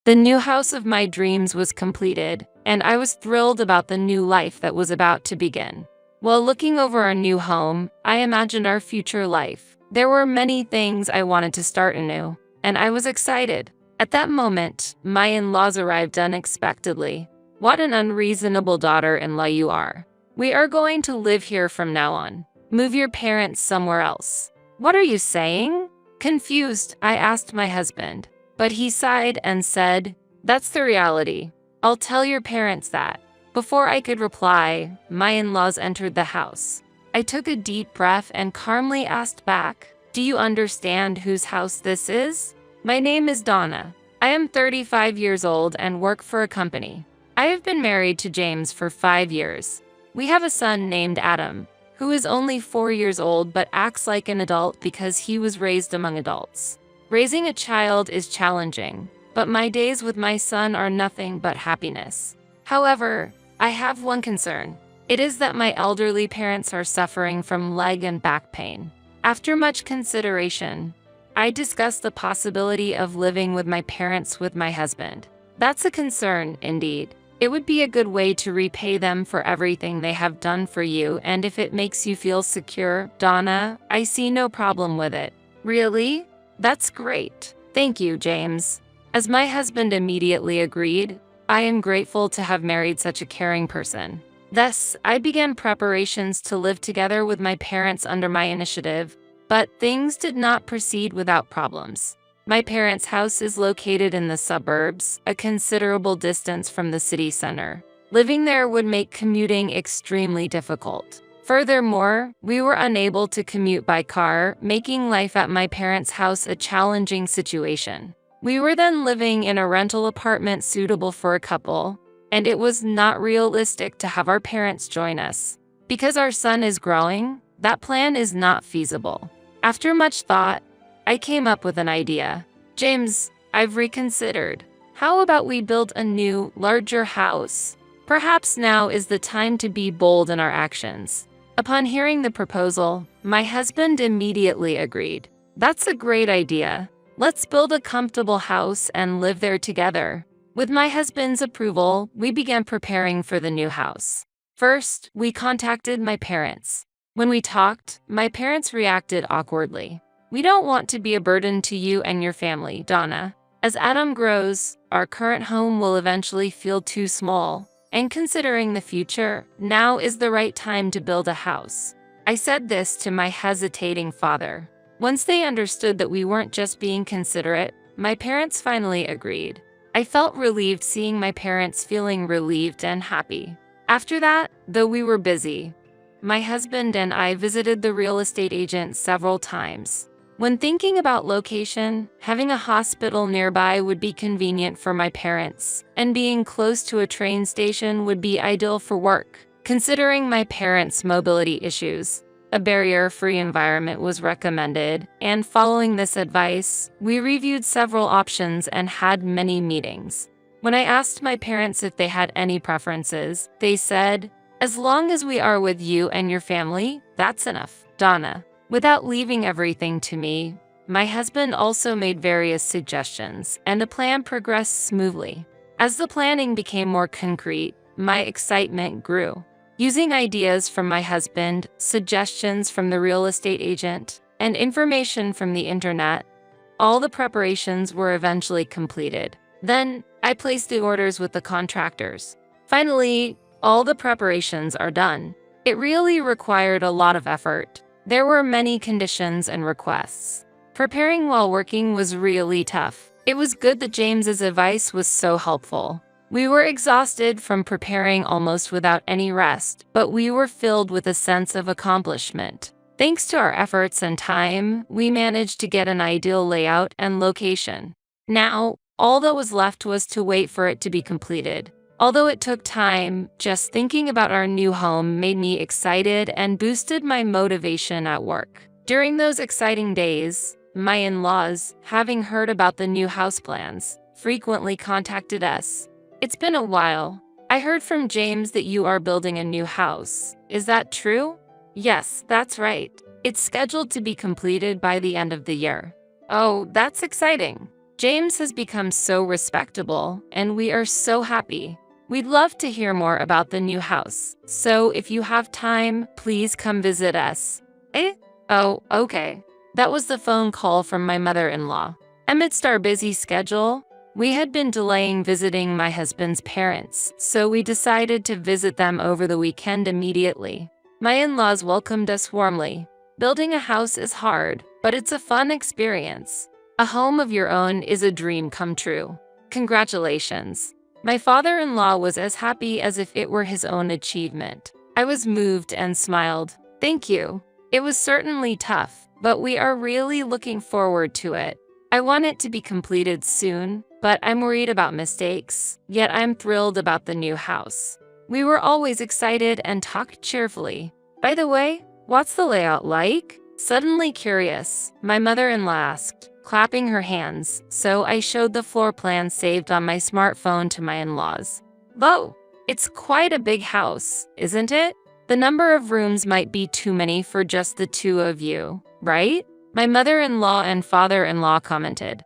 The new house of my dreams was completed, and I was thrilled about the new life that was about to begin. While looking over our new home, I imagined our future life. There were many things I wanted to start anew, and I was excited. At that moment, my in-laws arrived unexpectedly. "What an unreasonable daughter-in-law you are. We are going to live here from now on. Move your parents somewhere else." "What are you saying?" Confused, I asked my husband, but he sighed and said, "That's the reality. I'll tell your parents that." Before I could reply, my in-laws entered the house. I took a deep breath and calmly asked back, "Do you understand whose house this is?" "My name is Donna. I am 35 years old and work for a company. I have been married to James for 5 years. We have a son named Adam, who is only 4 years old but acts like an adult because he was raised among adults. Raising a child is challenging, but my days with my son are nothing but happiness. However, I have one concern. It is that my elderly parents are suffering from leg and back pain. After much consideration, I discussed the possibility of living with my parents with my husband. That's a concern, indeed. It would be a good way to repay them for everything they have done for you, and if it makes you feel secure, Donna, I see no problem with it." "Really? That's great. Thank you, James." As my husband immediately agreed, I am grateful to have married such a caring person. Thus, I began preparations to live together with my parents under my initiative, but things did not proceed without problems. My parents' house is located in the suburbs, a considerable distance from the city center. Living there would make commuting extremely difficult. Furthermore, we were unable to commute by car, making life at my parents' house a challenging situation. We were then living in a rental apartment suitable for a couple, and it was not realistic to have our parents join us. Because our son is growing, that plan is not feasible. After much thought, I came up with an idea. "James, I've reconsidered. How about we build a new, larger house? Perhaps now is the time to be bold in our actions." Upon hearing the proposal, my husband immediately agreed. "That's a great idea. Let's build a comfortable house and live there together." With my husband's approval, we began preparing for the new house. First, we contacted my parents. When we talked, my parents reacted awkwardly. "We don't want to be a burden to you and your family, Donna. As Adam grows, our current home will eventually feel too small, and considering the future, now is the right time to build a house." I said this to my hesitating father. Once they understood that we weren't just being considerate, my parents finally agreed. I felt relieved seeing my parents feeling relieved and happy. After that, though we were busy, my husband and I visited the real estate agent several times. When thinking about location, having a hospital nearby would be convenient for my parents, and being close to a train station would be ideal for work. Considering my parents' mobility issues, a barrier-free environment was recommended, and following this advice, we reviewed several options and had many meetings. When I asked my parents if they had any preferences, they said, "As long as we are with you and your family, that's enough, Donna." Without leaving everything to me, my husband also made various suggestions, and the plan progressed smoothly. As the planning became more concrete, my excitement grew. Using ideas from my husband, suggestions from the real estate agent, and information from the internet, all the preparations were eventually completed. Then, I placed the orders with the contractors. Finally, all the preparations are done. It really required a lot of effort. There were many conditions and requests. Preparing while working was really tough. It was good that James's advice was so helpful. We were exhausted from preparing almost without any rest, but we were filled with a sense of accomplishment. Thanks to our efforts and time, we managed to get an ideal layout and location. Now, all that was left was to wait for it to be completed. Although it took time, just thinking about our new home made me excited and boosted my motivation at work. During those exciting days, my in-laws, having heard about the new house plans, frequently contacted us. "It's been a while. I heard from James that you are building a new house. Is that true?" "Yes, that's right. It's scheduled to be completed by the end of the year." "Oh, that's exciting. James has become so respectable, and we are so happy. We'd love to hear more about the new house, so if you have time, please come visit us. Eh? Oh, okay. That was the phone call from my mother-in-law. Amidst our busy schedule, we had been delaying visiting my husband's parents, so we decided to visit them over the weekend immediately. My in-laws welcomed us warmly. Building a house is hard, but it's a fun experience. A home of your own is a dream come true. Congratulations. My father-in-law was as happy as if it were his own achievement. I was moved and smiled. Thank you. It was certainly tough, but we are really looking forward to it. I want it to be completed soon, but I'm worried about mistakes, yet I'm thrilled about the new house. We were always excited and talked cheerfully. By the way, what's the layout like? Suddenly curious, my mother-in-law asked, clapping her hands, so I showed the floor plan saved on my smartphone to my in-laws. Whoa, it's quite a big house, isn't it? The number of rooms might be too many for just the two of you, right? My mother-in-law and father-in-law commented.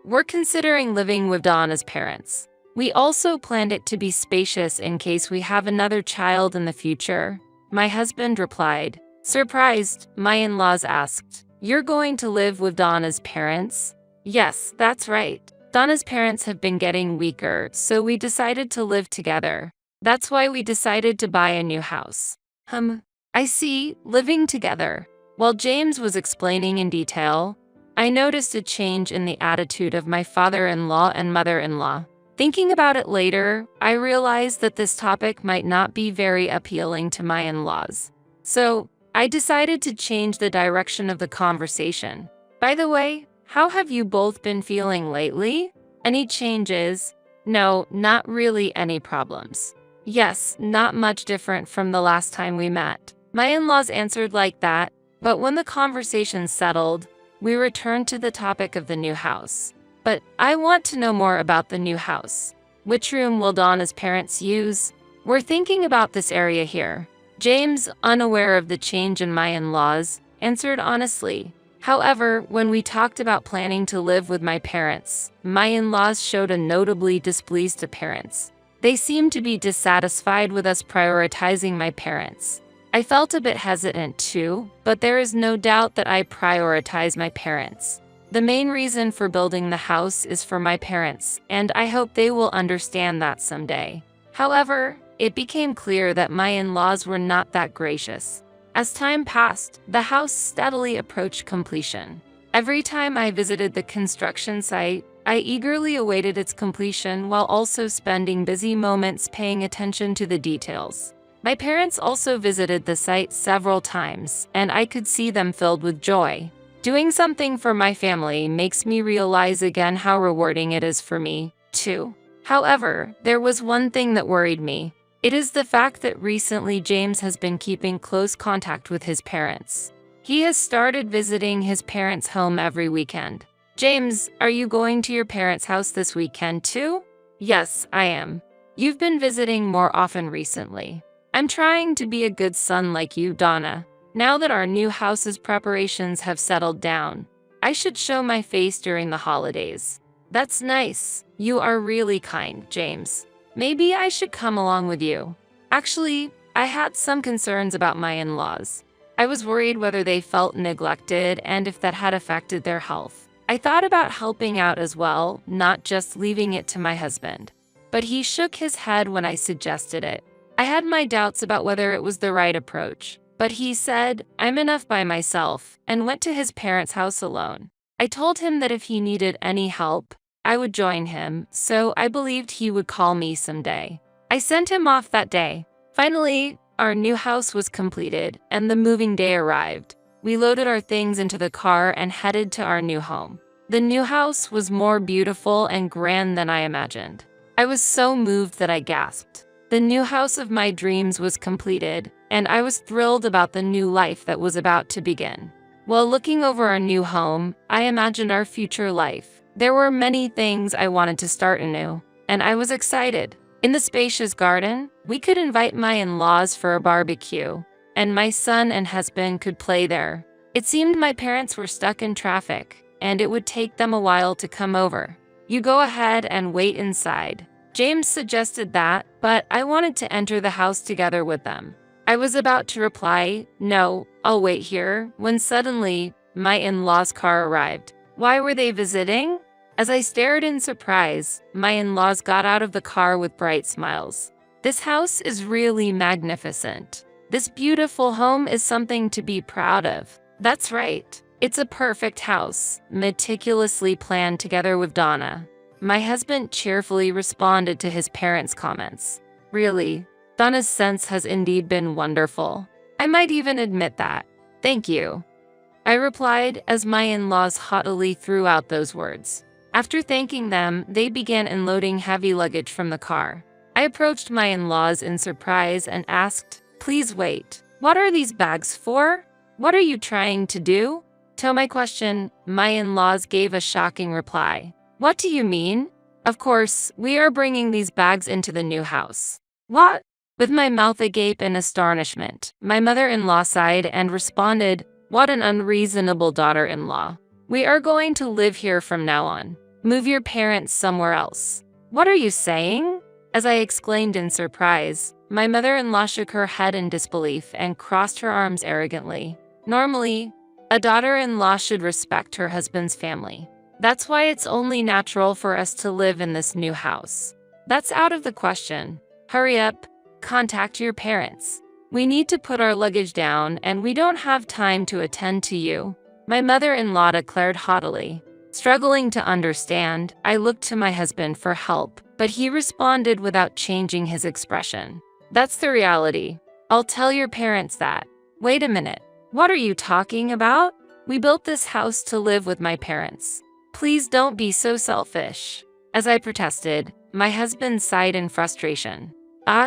We're considering living with Donna's parents. We also planned it to be spacious in case we have another child in the future. My husband replied. Surprised, my in-laws asked, "You're going to live with Donna's parents?" Yes, that's right. Donna's parents have been getting weaker, so we decided to live together. That's why we decided to buy a new house. I see, living together. While James was explaining in detail, I noticed a change in the attitude of my father-in-law and mother-in-law. Thinking about it later, I realized that this topic might not be very appealing to my in-laws. So, I decided to change the direction of the conversation. By the way, how have you both been feeling lately? Any changes? No, not really any problems. Yes, not much different from the last time we met. My in-laws answered like that, but when the conversation settled, we returned to the topic of the new house. But I want to know more about the new house. Which room will Donna's parents use? We're thinking about this area here. James, unaware of the change in my in-laws, answered honestly. However, when we talked about planning to live with my parents, my in-laws showed a notably displeased appearance. They seemed to be dissatisfied with us prioritizing my parents. I felt a bit hesitant too, but there is no doubt that I prioritize my parents. The main reason for building the house is for my parents, and I hope they will understand that someday. However, it became clear that my in-laws were not that gracious. As time passed, the house steadily approached completion. Every time I visited the construction site, I eagerly awaited its completion while also spending busy moments paying attention to the details. My parents also visited the site several times, and I could see them filled with joy. Doing something for my family makes me realize again how rewarding it is for me, too. However, there was one thing that worried me. It is the fact that recently James has been keeping close contact with his parents. He has started visiting his parents' home every weekend. James, are you going to your parents' house this weekend too? Yes, I am. You've been visiting more often recently. I'm trying to be a good son like you, Donna. Now that our new house's preparations have settled down, I should show my face during the holidays. That's nice. You are really kind, James. Maybe I should come along with you. Actually, I had some concerns about my in-laws. I was worried whether they felt neglected and if that had affected their health. I thought about helping out as well, not just leaving it to my husband. But he shook his head when I suggested it. I had my doubts about whether it was the right approach, but he said, "I'm enough by myself," and went to his parents' house alone. I told him that if he needed any help, I would join him, so I believed he would call me someday. I sent him off that day. Finally, our new house was completed, and the moving day arrived. We loaded our things into the car and headed to our new home. The new house was more beautiful and grand than I imagined. I was so moved that I gasped. The new house of my dreams was completed, and I was thrilled about the new life that was about to begin. While looking over our new home, I imagined our future life. There were many things I wanted to start anew, and I was excited. In the spacious garden, we could invite my in-laws for a barbecue, and my son and husband could play there. It seemed my parents were stuck in traffic, and it would take them a while to come over. You go ahead and wait inside. James suggested that, but I wanted to enter the house together with them. I was about to reply, "No, I'll wait here," when suddenly, my in-laws' car arrived. Why were they visiting? As I stared in surprise, my in-laws got out of the car with bright smiles. This house is really magnificent. This beautiful home is something to be proud of. That's right. It's a perfect house, meticulously planned together with Donna. My husband cheerfully responded to his parents' comments. Really, Donna's sense has indeed been wonderful. I might even admit that. Thank you, I replied as my in-laws haughtily threw out those words. After thanking them, they began unloading heavy luggage from the car. I approached my in-laws in surprise and asked, "Please wait. What are these bags for? What are you trying to do?" To my question, my in-laws gave a shocking reply. "What do you mean?" "Of course, we are bringing these bags into the new house." "What?" With my mouth agape in astonishment, my mother-in-law sighed and responded, "What an unreasonable daughter-in-law. We are going to live here from now on. Move your parents somewhere else." "What are you saying?" As I exclaimed in surprise, my mother-in-law shook her head in disbelief and crossed her arms arrogantly. Normally, a daughter-in-law should respect her husband's family. That's why it's only natural for us to live in this new house. That's out of the question. Hurry up, contact your parents. We need to put our luggage down and we don't have time to attend to you, my mother-in-law declared haughtily. Struggling to understand, I looked to my husband for help, but he responded without changing his expression. "That's the reality. I'll tell your parents that." "Wait a minute. What are you talking about? We built this house to live with my parents. Please don't be so selfish." As I protested, my husband sighed in frustration.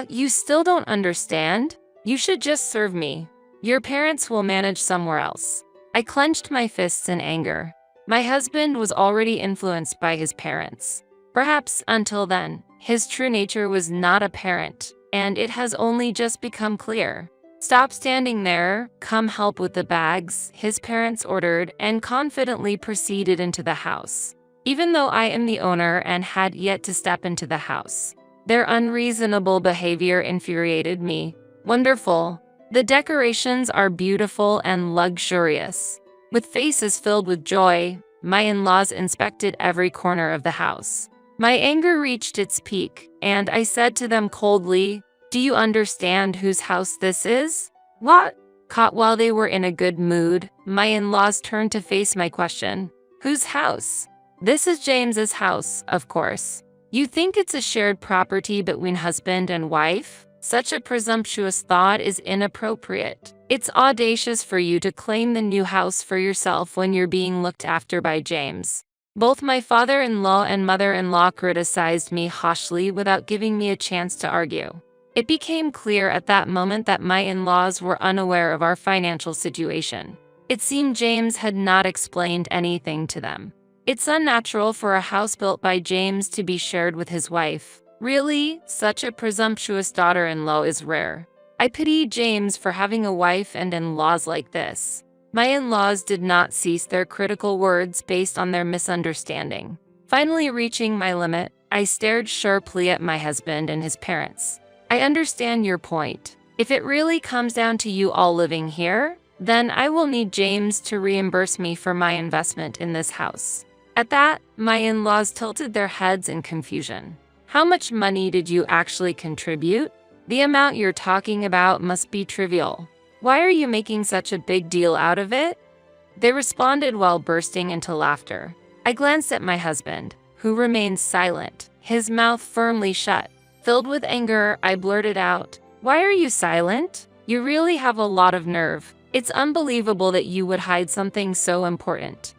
You still don't understand? You should just serve me. Your parents will manage somewhere else." I clenched my fists in anger. My husband was already influenced by his parents. Perhaps until then, his true nature was not apparent, and it has only just become clear. "Stop standing there, come help with the bags," his parents ordered and confidently proceeded into the house. Even though I am the owner and had yet to step into the house, their unreasonable behavior infuriated me. Wonderful. The decorations are beautiful and luxurious. With faces filled with joy, my in-laws inspected every corner of the house. My anger reached its peak, and I said to them coldly, "Do you understand whose house this is?" "What?" Caught while they were in a good mood, my in-laws turned to face my question. "Whose house?" "This is James's house, of course." "You think it's a shared property between husband and wife? Such a presumptuous thought is inappropriate. It's audacious for you to claim the new house for yourself when you're being looked after by James." Both my father-in-law and mother-in-law criticized me harshly without giving me a chance to argue. It became clear at that moment that my in-laws were unaware of our financial situation. It seemed James had not explained anything to them. It's unnatural for a house built by James to be shared with his wife. Really, such a presumptuous daughter-in-law is rare. I pity James for having a wife and in-laws like this. My in-laws did not cease their critical words based on their misunderstanding. Finally reaching my limit, I stared sharply at my husband and his parents. "I understand your point. If it really comes down to you all living here, then I will need James to reimburse me for my investment in this house." At that, my in-laws tilted their heads in confusion. "How much money did you actually contribute? The amount you're talking about must be trivial. Why are you making such a big deal out of it?" They responded while bursting into laughter. I glanced at my husband, who remained silent, his mouth firmly shut. Filled with anger, I blurted out, "Why are you silent? You really have a lot of nerve. It's unbelievable that you would hide something so important."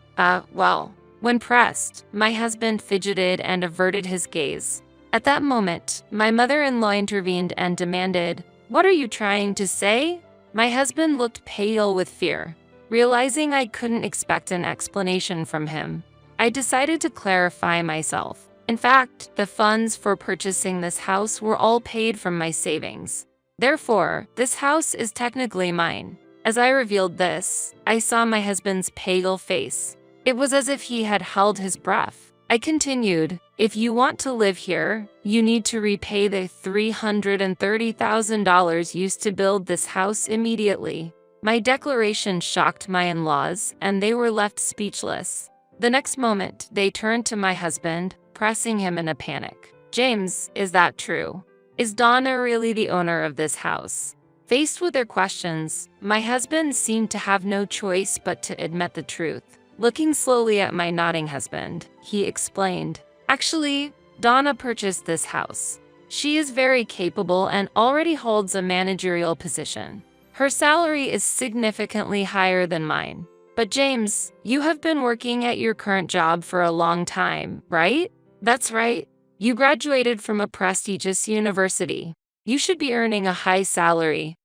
Well. When pressed, my husband fidgeted and averted his gaze. At that moment, my mother-in-law intervened and demanded, "What are you trying to say?" My husband looked pale with fear. Realizing I couldn't expect an explanation from him, I decided to clarify myself. In fact, the funds for purchasing this house were all paid from my savings. Therefore, this house is technically mine. As I revealed this, I saw my husband's pale face. It was as if he had held his breath. I continued, "If you want to live here, you need to repay the $330,000 used to build this house immediately." My declaration shocked my in-laws, and they were left speechless. The next moment, they turned to my husband, pressing him in a panic. "James, is that true? Is Donna really the owner of this house?" Faced with their questions, my husband seemed to have no choice but to admit the truth. Looking slowly at my nodding husband, he explained, "Actually, Donna purchased this house. She is very capable and already holds a managerial position. Her salary is significantly higher than mine. But James, you have been working at your current job for a long time, right?" "That's right. You graduated from a prestigious university. You should be earning a high salary."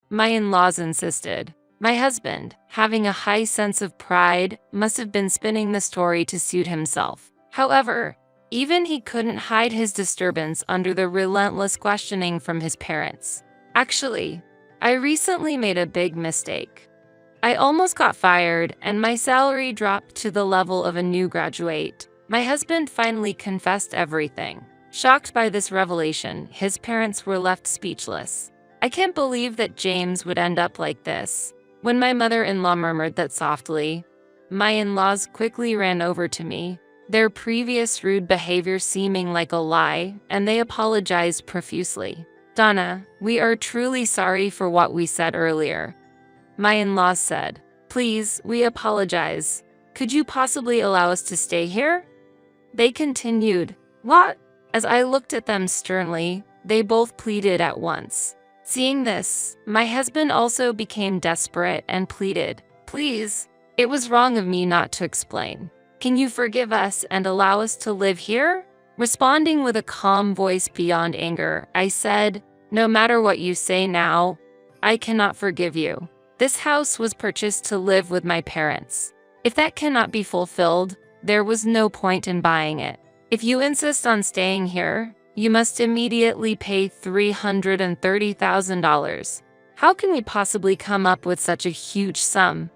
My in-laws insisted. My husband, having a high sense of pride, must have been spinning the story to suit himself. However, even he couldn't hide his disturbance under the relentless questioning from his parents. "Actually, I recently made a big mistake. I almost got fired, and my salary dropped to the level of a new graduate." My husband finally confessed everything. Shocked by this revelation, his parents were left speechless. "I can't believe that James would end up like this." When my mother-in-law murmured that softly, my in-laws quickly ran over to me, their previous rude behavior seeming like a lie, and they apologized profusely. "Donna, we are truly sorry for what we said earlier," my in-laws said. "Please, we apologize. Could you possibly allow us to stay here?" They continued, "What?" As I looked at them sternly, they both pleaded at once. Seeing this, my husband also became desperate and pleaded, "Please, it was wrong of me not to explain. Can you forgive us and allow us to live here?" Responding with a calm voice beyond anger, I said, "No matter what you say now, I cannot forgive you. This house was purchased to live with my parents. If that cannot be fulfilled, there was no point in buying it. If you insist on staying here, you must immediately pay $330,000. How can we possibly come up with such a huge sum?"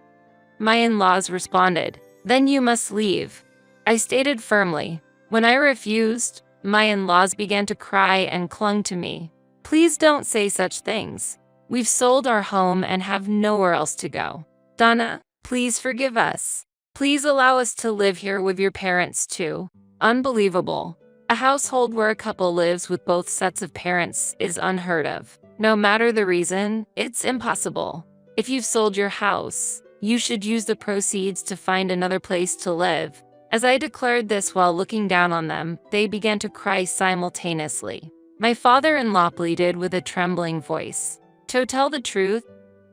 My in-laws responded, "Then you must leave." I stated firmly. When I refused, my in-laws began to cry and clung to me. "Please don't say such things. We've sold our home and have nowhere else to go. Donna, please forgive us. Please allow us to live here with your parents too." Unbelievable. A household where a couple lives with both sets of parents is unheard of. No matter the reason, it's impossible. If you've sold your house, you should use the proceeds to find another place to live. As I declared this while looking down on them, they began to cry simultaneously. My father-in-law pleaded with a trembling voice, "To tell the truth,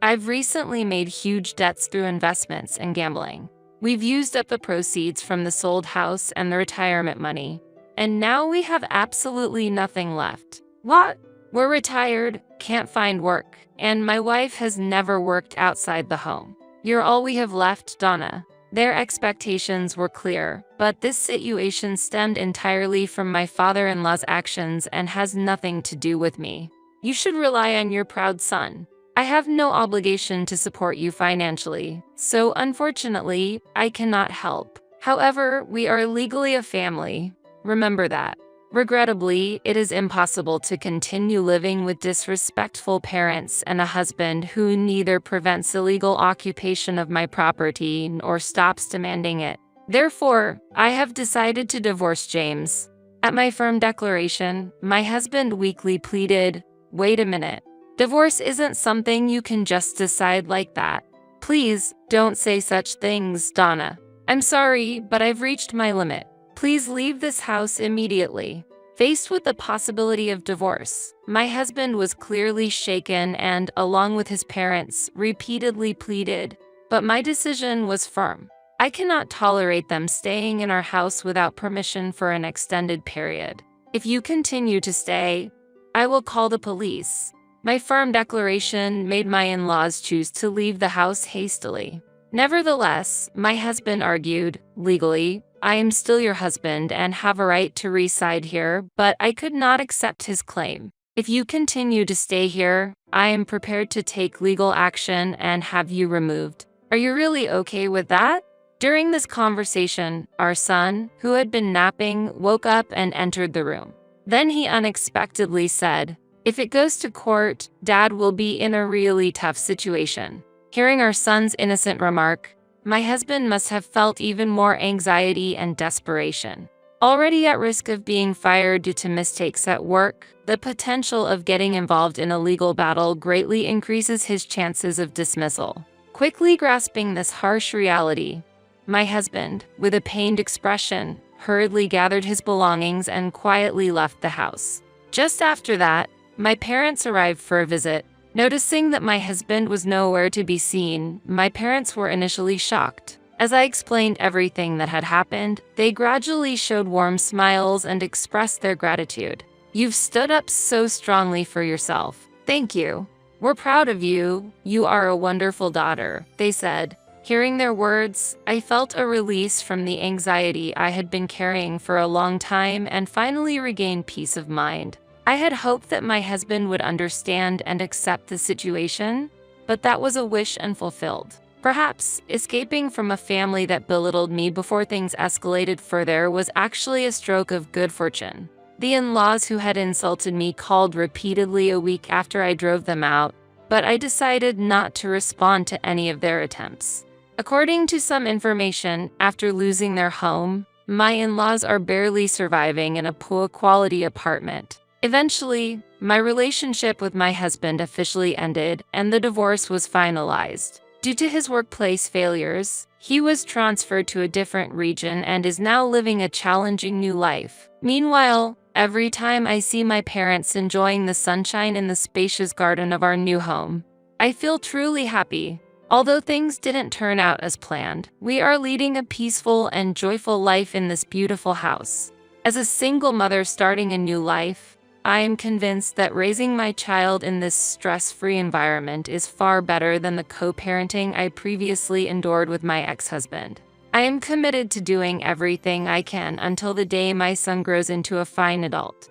I've recently made huge debts through investments and gambling. We've used up the proceeds from the sold house and the retirement money, and now we have absolutely nothing left." "What?" "We're retired, can't find work, and my wife has never worked outside the home. You're all we have left, Donna." Their expectations were clear, but this situation stemmed entirely from my father-in-law's actions and has nothing to do with me. "You should rely on your proud son. I have no obligation to support you financially, so unfortunately, I cannot help. However, we are legally a family. Remember that. Regrettably, it is impossible to continue living with disrespectful parents and a husband who neither prevents illegal occupation of my property nor stops demanding it. Therefore, I have decided to divorce James." At my firm declaration, my husband weakly pleaded, "Wait a minute. Divorce isn't something you can just decide like that. Please, don't say such things, Donna. I'm sorry, but I've reached my limit. Please leave this house immediately." Faced with the possibility of divorce, my husband was clearly shaken and, along with his parents, repeatedly pleaded, but my decision was firm. I cannot tolerate them staying in our house without permission for an extended period. If you continue to stay, I will call the police. My firm declaration made my in-laws choose to leave the house hastily. Nevertheless, my husband argued, "Legally, I am still your husband and have a right to reside here, but I could not accept his claim. If you continue to stay here, I am prepared to take legal action and have you removed. Are you really okay with that?" During this conversation, our son, who had been napping, woke up and entered the room. Then he unexpectedly said, "If it goes to court, Dad will be in a really tough situation." Hearing our son's innocent remark, my husband must have felt even more anxiety and desperation. Already at risk of being fired due to mistakes at work, the potential of getting involved in a legal battle greatly increases his chances of dismissal. Quickly grasping this harsh reality, my husband, with a pained expression, hurriedly gathered his belongings and quietly left the house. Just after that, my parents arrived for a visit. Noticing that my husband was nowhere to be seen, my parents were initially shocked. As I explained everything that had happened, they gradually showed warm smiles and expressed their gratitude. "You've stood up so strongly for yourself. Thank you. We're proud of you. You are a wonderful daughter," they said. Hearing their words, I felt a release from the anxiety I had been carrying for a long time and finally regained peace of mind. I had hoped that my husband would understand and accept the situation, but that was a wish unfulfilled. Perhaps escaping from a family that belittled me before things escalated further was actually a stroke of good fortune. The in-laws who had insulted me called repeatedly a week after I drove them out, but I decided not to respond to any of their attempts. According to some information, after losing their home, my in-laws are barely surviving in a poor-quality apartment. Eventually, my relationship with my husband officially ended and the divorce was finalized. Due to his workplace failures, he was transferred to a different region and is now living a challenging new life. Meanwhile, every time I see my parents enjoying the sunshine in the spacious garden of our new home, I feel truly happy. Although things didn't turn out as planned, we are leading a peaceful and joyful life in this beautiful house. As a single mother starting a new life, I am convinced that raising my child in this stress-free environment is far better than the co-parenting I previously endured with my ex-husband. I am committed to doing everything I can until the day my son grows into a fine adult.